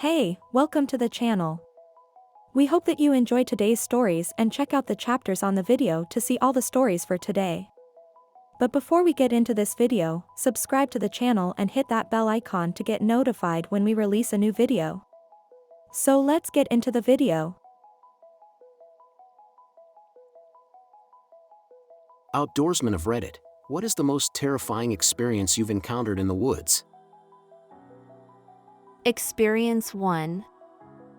Hey, welcome to the channel. We hope that you enjoy today's stories and check out the chapters on the video to see all the stories for today. But before we get into this video, subscribe to the channel and hit that bell icon to get notified when we release a new video. So let's get into the video. Outdoorsmen of Reddit, what is the most terrifying experience you've encountered in the woods? Experience 1.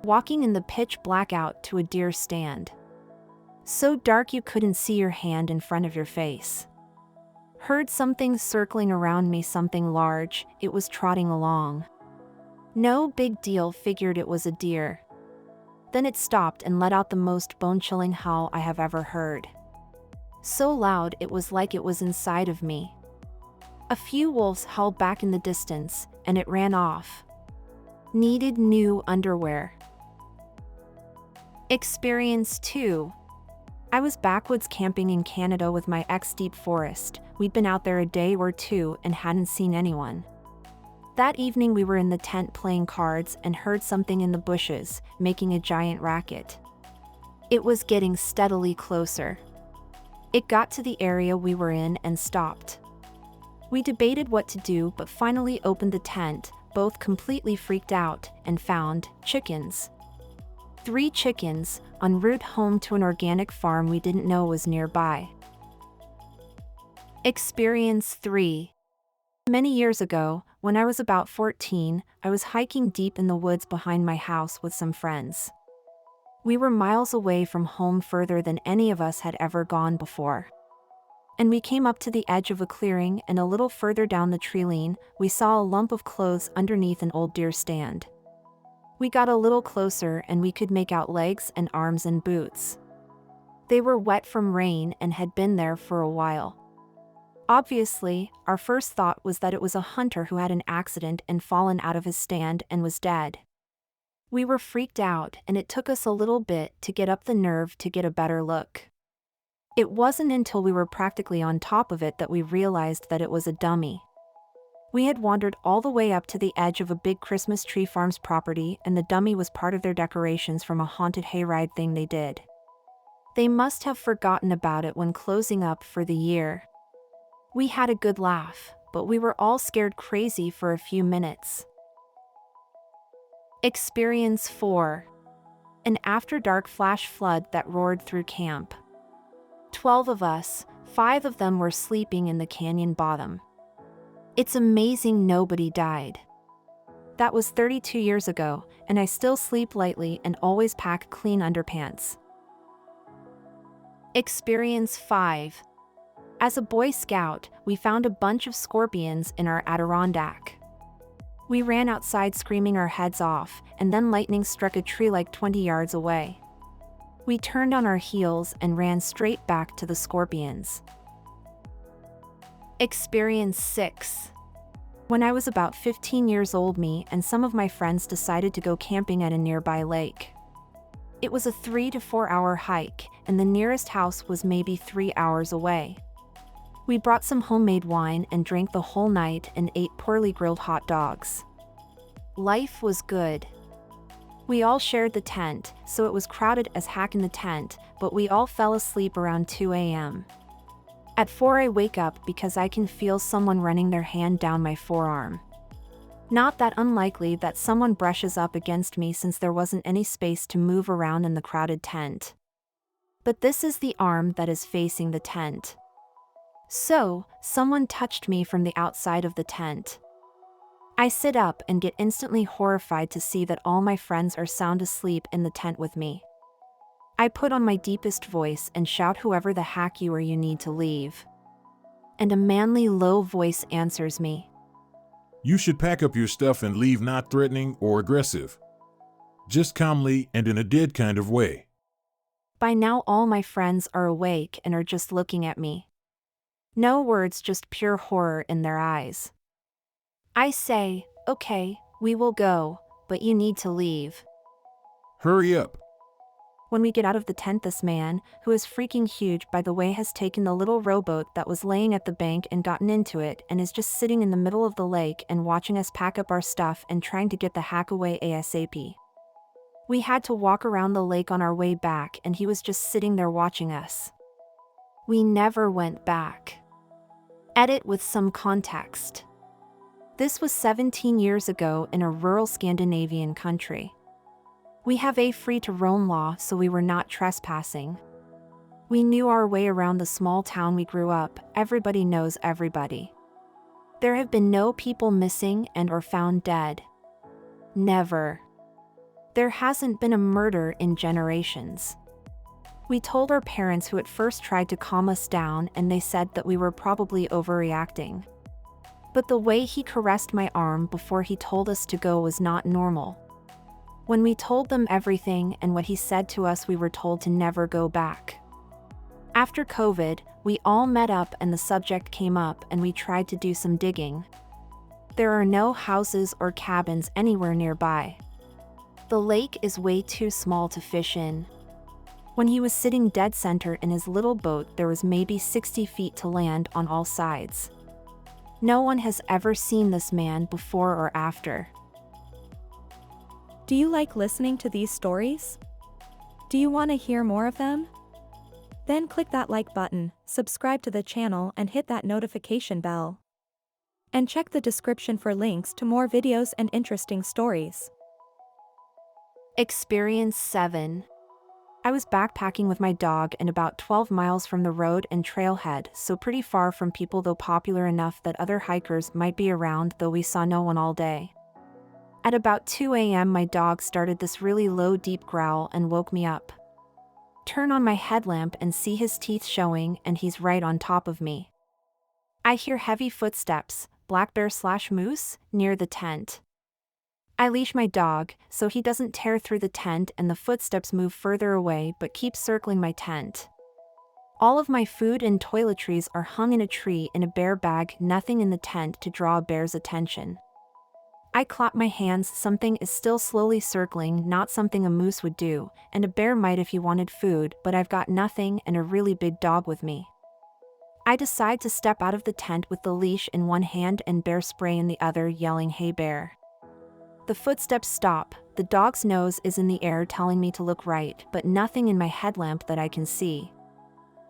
Walking in the pitch black out to a deer stand. So dark you couldn't see your hand in front of your face. Heard something circling around me, something large, it was trotting along. No big deal, figured it was a deer. Then it stopped and let out the most bone-chilling howl I have ever heard. So loud it was like it was inside of me. A few wolves howled back in the distance, and it ran off. Needed new underwear. Experience 2. I was backwoods camping in Canada with my ex. Deep forest. We'd been out there a day or two and hadn't seen anyone. That evening we were in the tent playing cards and heard something in the bushes, making a giant racket. It was getting steadily closer. It got to the area we were in and stopped. We debated what to do but finally opened the tent, both completely freaked out, and found chickens. 3 chickens, en route home to an organic farm we didn't know was nearby. Experience 3. Many years ago, when I was about 14, I was hiking deep in the woods behind my house with some friends. We were miles away from home, further than any of us had ever gone before. And we came up to the edge of a clearing, and a little further down the tree line, we saw a lump of clothes underneath an old deer stand. We got a little closer and we could make out legs and arms and boots. They were wet from rain and had been there for a while. Obviously, our first thought was that it was a hunter who had an accident and fallen out of his stand and was dead. We were freaked out, and it took us a little bit to get up the nerve to get a better look. It wasn't until we were practically on top of it that we realized that it was a dummy. We had wandered all the way up to the edge of a big Christmas tree farm's property, and the dummy was part of their decorations from a haunted hayride thing they did. They must have forgotten about it when closing up for the year. We had a good laugh, but we were all scared crazy for a few minutes. Experience 4. An after-dark flash flood that roared through camp. 12 of us, 5 of them were sleeping in the canyon bottom. It's amazing nobody died. That was 32 years ago, and I still sleep lightly and always pack clean underpants. Experience 5. As a Boy Scout, we found a bunch of scorpions in our Adirondack. We ran outside screaming our heads off, and then lightning struck a tree like 20 yards away. We turned on our heels and ran straight back to the scorpions. Experience 6. When I was about 15 years old, me and some of my friends decided to go camping at a nearby lake. It was a 3 to 4 hour hike, and the nearest house was maybe 3 hours away. We brought some homemade wine and drank the whole night and ate poorly grilled hot dogs. Life was good. We all shared the tent, so it was crowded as heck in the tent, but we all fell asleep around 2 a.m. At 4 I wake up because I can feel someone running their hand down my forearm. Not that unlikely that someone brushes up against me since there wasn't any space to move around in the crowded tent. But this is the arm that is facing the tent. So, someone touched me from the outside of the tent. I sit up and get instantly horrified to see that all my friends are sound asleep in the tent with me. I put on my deepest voice and shout, "Whoever the heck you are, you need to leave." And a manly low voice answers me. You should pack up your stuff and leave, not threatening or aggressive. Just calmly and in a dead kind of way. By now all my friends are awake and are just looking at me. No words, just pure horror in their eyes. I say, "Okay, we will go, but you need to leave." Hurry up. When we get out of the tent, this man, who is freaking huge by the way, has taken the little rowboat that was laying at the bank and gotten into it and is just sitting in the middle of the lake and watching us pack up our stuff and trying to get the heck away ASAP. We had to walk around the lake on our way back and he was just sitting there watching us. We never went back. Edit with some context. This was 17 years ago in a rural Scandinavian country. We have a free-to-roam law, so we were not trespassing. We knew our way around the small town we grew up. Everybody knows everybody. There have been no people missing and or found dead. Never. There hasn't been a murder in generations. We told our parents, who at first tried to calm us down, and they said that we were probably overreacting. But the way he caressed my arm before he told us to go was not normal. When we told them everything and what he said to us, we were told to never go back. After COVID, we all met up and the subject came up and we tried to do some digging. There are no houses or cabins anywhere nearby. The lake is way too small to fish in. When he was sitting dead center in his little boat, there was maybe 60 feet to land on all sides. No one has ever seen this man before or after. Do you like listening to these stories? Do you want to hear more of them? Then click that like button, subscribe to the channel and hit that notification bell. And check the description for links to more videos and interesting stories. Experience 7. I was backpacking with my dog and about 12 miles from the road and trailhead, so pretty far from people, though popular enough that other hikers might be around, though we saw no one all day. At about 2 a.m. my dog started this really low deep growl and woke me up. Turn on my headlamp and see his teeth showing, and he's right on top of me. I hear heavy footsteps, black bear/moose, near the tent. I leash my dog, so he doesn't tear through the tent, and the footsteps move further away but keep circling my tent. All of my food and toiletries are hung in a tree in a bear bag, nothing in the tent to draw a bear's attention. I clap my hands. Something is still slowly circling, not something a moose would do, and a bear might if he wanted food, but I've got nothing and a really big dog with me. I decide to step out of the tent with the leash in one hand and bear spray in the other, yelling, "Hey bear." The footsteps stop, the dog's nose is in the air telling me to look right, but nothing in my headlamp that I can see.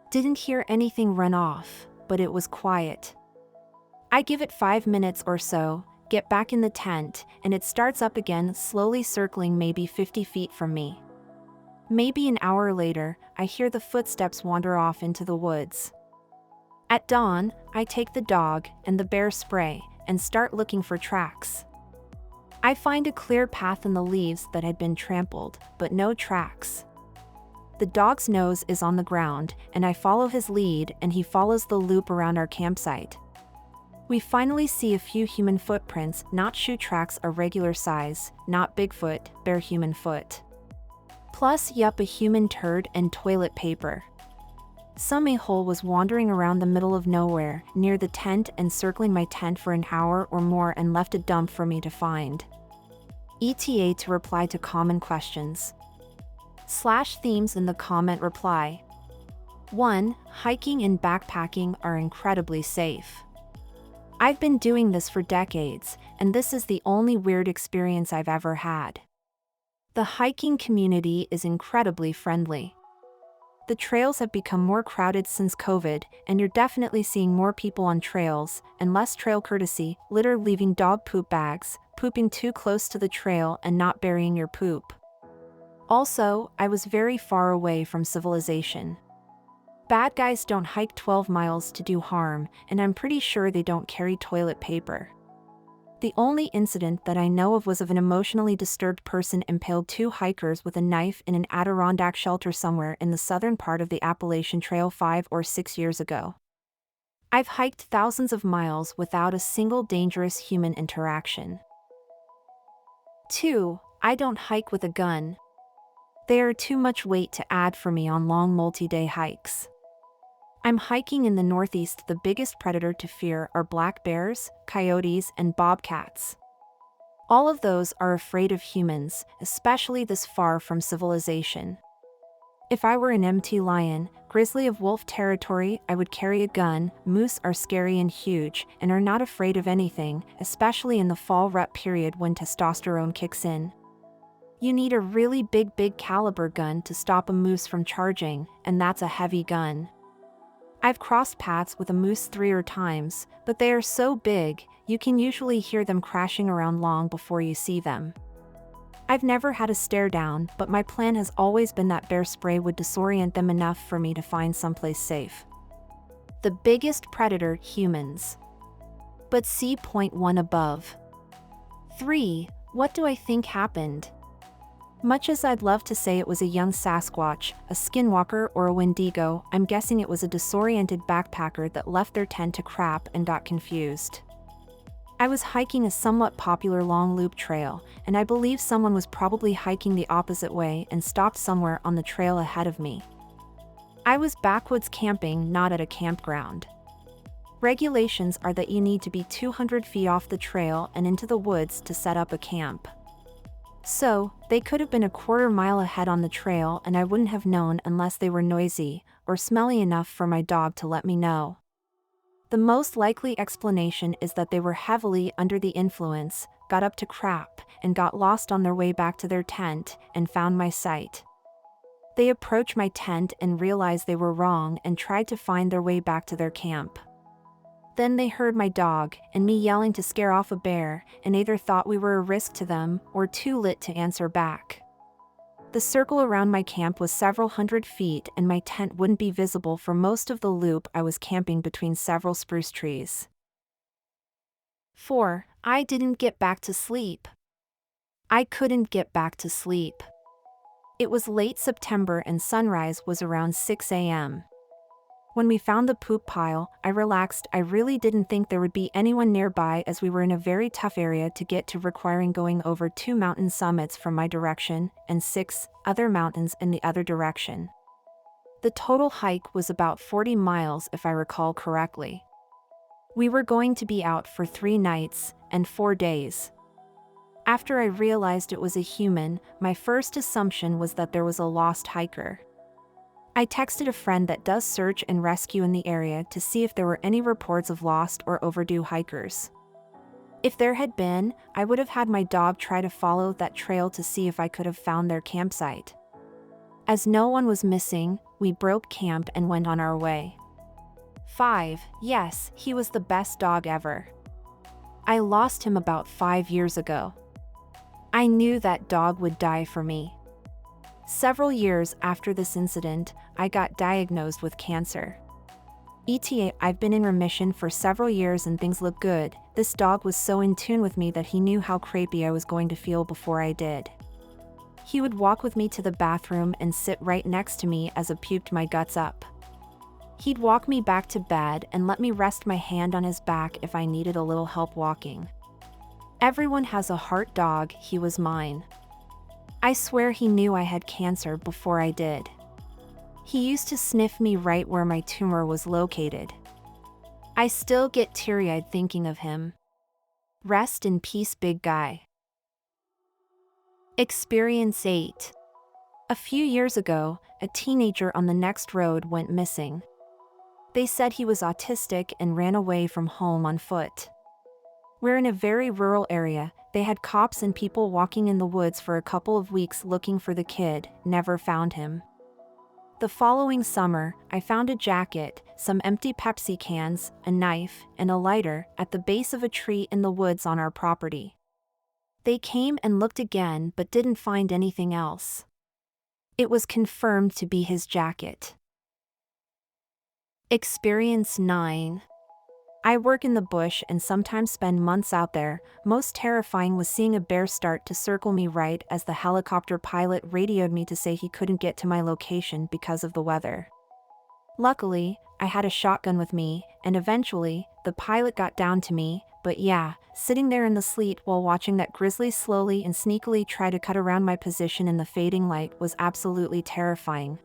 Didn't hear anything run off, but it was quiet. I give it 5 minutes or so, get back in the tent, and it starts up again, slowly circling maybe 50 feet from me. Maybe an hour later, I hear the footsteps wander off into the woods. At dawn, I take the dog and the bear spray and start looking for tracks. I find a clear path in the leaves that had been trampled, but no tracks. The dog's nose is on the ground, and I follow his lead and he follows the loop around our campsite. We finally see a few human footprints, not shoe tracks, a regular size, not Bigfoot, bare human foot. Plus, yup, a human turd and toilet paper. Some a-hole was wandering around the middle of nowhere, near the tent and circling my tent for an hour or more and left a dump for me to find. ETA to reply to common questions. /themes in the comment reply. 1. Hiking and backpacking are incredibly safe. I've been doing this for decades, and this is the only weird experience I've ever had. The hiking community is incredibly friendly. The trails have become more crowded since COVID, and you're definitely seeing more people on trails, and less trail courtesy, litter, leaving dog poop bags, pooping too close to the trail and not burying your poop. Also, I was very far away from civilization. Bad guys don't hike 12 miles to do harm, and I'm pretty sure they don't carry toilet paper. The only incident that I know of was of an emotionally disturbed person impaled 2 hikers with a knife in an Adirondack shelter somewhere in the southern part of the Appalachian Trail 5 or 6 years ago. I've hiked thousands of miles without a single dangerous human interaction. 2. I don't hike with a gun. They are too much weight to add for me on long multi-day hikes. I'm hiking in the Northeast. The biggest predator to fear are black bears, coyotes, and bobcats. All of those are afraid of humans, especially this far from civilization. If I were an MT lion, grizzly of wolf territory, I would carry a gun. Moose are scary and huge, and are not afraid of anything, especially in the fall rut period when testosterone kicks in. You need a really big caliber gun to stop a moose from charging, and that's a heavy gun. I've crossed paths with a moose 3 times, but they are so big, you can usually hear them crashing around long before you see them. I've never had a stare down, but my plan has always been that bear spray would disorient them enough for me to find someplace safe. The biggest predator, humans. But see point 1 above. 3. What do I think happened? Much as I'd love to say it was a young Sasquatch, a skinwalker, or a Wendigo, I'm guessing it was a disoriented backpacker that left their tent to crap and got confused. I was hiking a somewhat popular long loop trail, and I believe someone was probably hiking the opposite way and stopped somewhere on the trail ahead of me. I was backwoods camping, not at a campground. Regulations are that you need to be 200 feet off the trail and into the woods to set up a camp. So, they could have been a quarter mile ahead on the trail and I wouldn't have known unless they were noisy or smelly enough for my dog to let me know. The most likely explanation is that they were heavily under the influence, got up to crap, and got lost on their way back to their tent and found my site. They approached my tent and realized they were wrong and tried to find their way back to their camp. Then they heard my dog and me yelling to scare off a bear and either thought we were a risk to them or too lit to answer back. The circle around my camp was several hundred feet and my tent wouldn't be visible for most of the loop. I was camping between several spruce trees. 4. I didn't get back to sleep. I couldn't get back to sleep. It was late September and sunrise was around 6 a.m. When we found the poop pile, I relaxed. I really didn't think there would be anyone nearby as we were in a very tough area to get to, requiring going over 2 mountain summits from my direction and 6 other mountains in the other direction. The total hike was about 40 miles if I recall correctly. We were going to be out for 3 nights and 4 days. After I realized it was a human, my first assumption was that there was a lost hiker. I texted a friend that does search and rescue in the area to see if there were any reports of lost or overdue hikers. If there had been, I would have had my dog try to follow that trail to see if I could have found their campsite. As no one was missing, we broke camp and went on our way. 5. Yes, he was the best dog ever. I lost him about 5 years ago. I knew that dog would die for me. Several years after this incident, I got diagnosed with cancer. ETA, I've been in remission for several years and things look good. This dog was so in tune with me that he knew how crappy I was going to feel before I did. He would walk with me to the bathroom and sit right next to me as I puked my guts up. He'd walk me back to bed and let me rest my hand on his back if I needed a little help walking. Everyone has a heart dog, he was mine. I swear he knew I had cancer before I did. He used to sniff me right where my tumor was located. I still get teary-eyed thinking of him. Rest in peace, big guy. Experience 8. A few years ago, a teenager on the next road went missing. They said he was autistic and ran away from home on foot. We're in a very rural area. They had cops and people walking in the woods for a couple of weeks looking for the kid, never found him. The following summer, I found a jacket, some empty Pepsi cans, a knife, and a lighter at the base of a tree in the woods on our property. They came and looked again but didn't find anything else. It was confirmed to be his jacket. Experience 9. I work in the bush and sometimes spend months out there. Most terrifying was seeing a bear start to circle me right as the helicopter pilot radioed me to say he couldn't get to my location because of the weather. Luckily, I had a shotgun with me, and eventually, the pilot got down to me, but yeah, sitting there in the sleet while watching that grizzly slowly and sneakily try to cut around my position in the fading light was absolutely terrifying.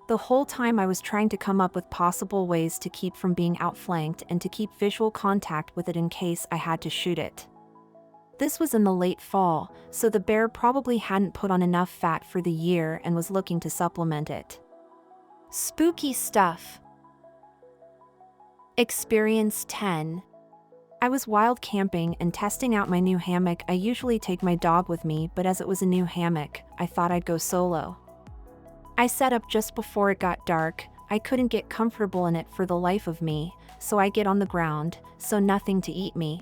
The whole time I was trying to come up with possible ways to keep from being outflanked and to keep visual contact with it in case I had to shoot it. This was in the late fall, so the bear probably hadn't put on enough fat for the year and was looking to supplement it. Spooky stuff. Experience 10. I was wild camping and testing out my new hammock. I usually take my dog with me, but as it was a new hammock, I thought I'd go solo. I set up just before it got dark. I couldn't get comfortable in it for the life of me, so I get on the ground, so nothing to eat me.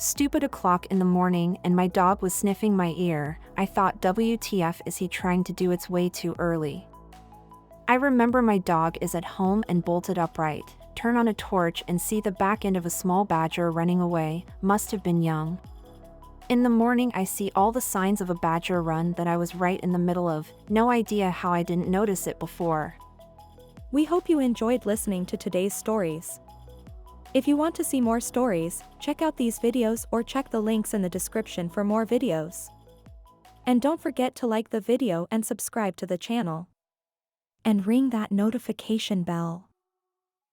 Stupid o'clock in the morning and my dog was sniffing my ear. I thought, WTF is he trying to do? It's way too early. I remember my dog is at home and bolted upright. Turn on a torch and see the back end of a small badger running away, must have been young. In the morning I see all the signs of a badger run that I was right in the middle of, no idea how I didn't notice it before. We hope you enjoyed listening to today's stories. If you want to see more stories, check out these videos or check the links in the description for more videos. And don't forget to like the video and subscribe to the channel. And ring that notification bell.